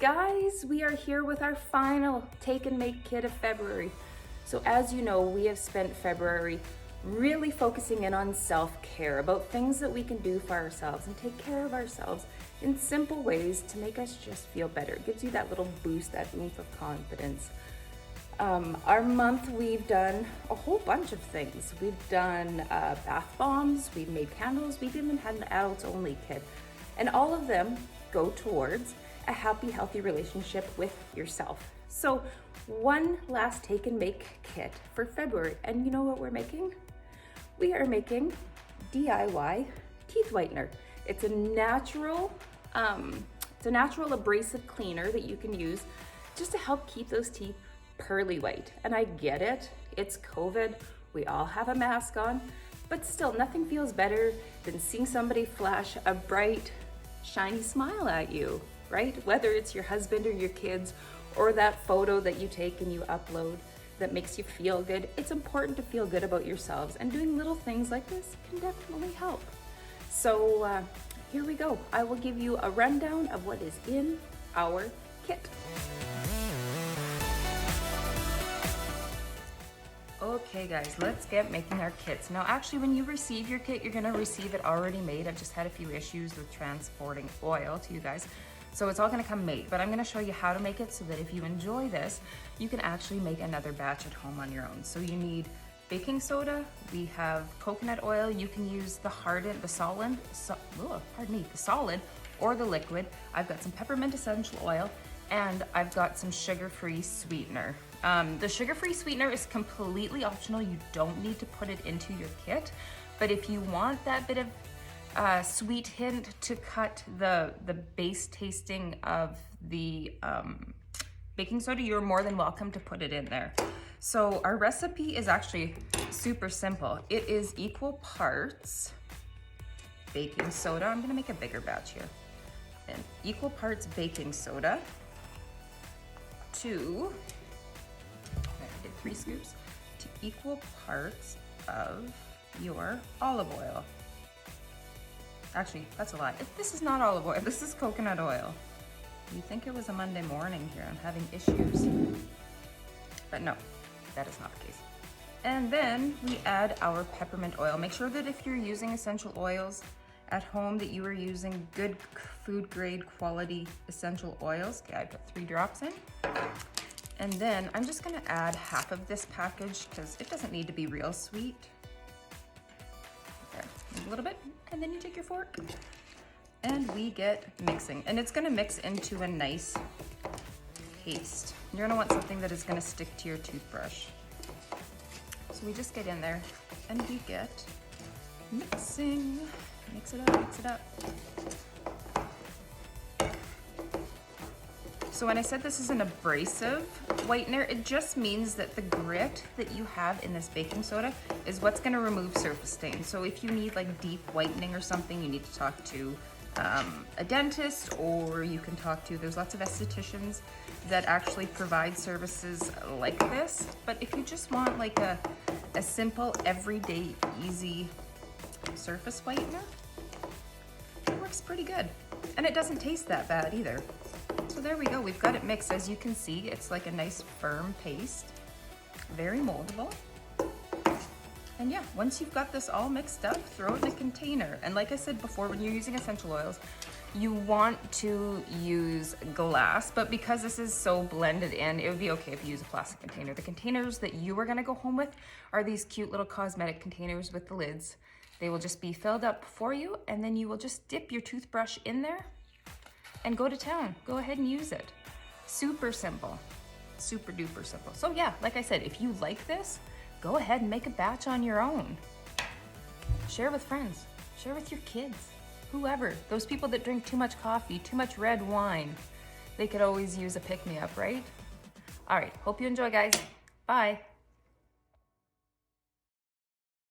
guys, we are here with our final take and make kit of February. So as you know, we have spent February really focusing in on self-care, about things that we can do for ourselves and take care of ourselves in simple ways to make us just feel better. It gives you that little boost, that oomph of confidence. Our month, we've done a whole bunch of things. We've done bath bombs, we've made candles, we've even had an adults only kit. And all of them go towards a happy, healthy relationship with yourself. So one last take and make kit for February. And you know what we're making? We are making DIY teeth whitener. It's a natural abrasive cleaner that you can use just to help keep those teeth pearly white. And I get it, it's COVID, we all have a mask on, but still nothing feels better than seeing somebody flash a bright, shiny smile at you, right? Whether it's your husband or your kids, or that photo that you take and you upload that makes you feel good. It's important to feel good about yourselves, and doing little things like this can definitely help. So here we go. I will give you a rundown of what is in our kit. Okay guys, let's get making our kits. Now actually when you receive your kit, you're gonna receive it already made. I've just had a few issues with transporting oil to you guys. So it's all gonna come made, but I'm gonna show you how to make it so that if you enjoy this, you can actually make another batch at home on your own. So you need baking soda, we have coconut oil, you can use the solid or the liquid. I've got some peppermint essential oil, and I've got some sugar-free sweetener. The sugar-free sweetener is completely optional. You don't need to put it into your kit, but if you want that bit of sweet hint to cut the base tasting of the baking soda, you're more than welcome to put it in there. So our recipe is actually super simple. It is equal parts baking soda. I'm gonna make a bigger batch here. And equal parts baking soda to, I did 3 scoops, to equal parts of your olive oil. Actually, that's a lie. This is not olive oil, this is coconut oil. You think it was a Monday morning here, I'm having issues. But no, that is not the case. And then we add our peppermint oil. Make sure that if you're using essential oils at home that you are using good food grade quality essential oils. Okay, I put 3 drops in. And then I'm just gonna add half of this package because it doesn't need to be real sweet. There, a little bit, and then you take your fork and we get mixing. And it's gonna mix into a nice paste. You're gonna want something that is gonna stick to your toothbrush. So we just get in there and we get mixing. Mix it up, mix it up. So when I said this is an abrasive whitener, it just means that the grit that you have in this baking soda is what's gonna remove surface stains. So if you need like deep whitening or something, you need to talk to a dentist, or you can talk to, there's lots of estheticians that actually provide services like this. But if you just want like a simple, everyday, easy surface whitener, it works pretty good. And it doesn't taste that bad either. So there we go, we've got it mixed. As you can see, it's like a nice firm paste, very moldable. And yeah, once you've got this all mixed up, throw it in a container. And like I said before, when you're using essential oils, you want to use glass, but because this is so blended in, it would be okay if you use a plastic container. The containers that you are gonna go home with are these cute little cosmetic containers with the lids. They will just be filled up for you, and then you will just dip your toothbrush in there and go to town. Go ahead and use it. Super simple, super duper simple. So yeah, like I said, if you like this, go ahead and make a batch on your own. Share with friends, share with your kids, whoever. Those people that drink too much coffee, too much red wine, they could always use a pick-me-up, right? All right, hope you enjoy, guys. Bye.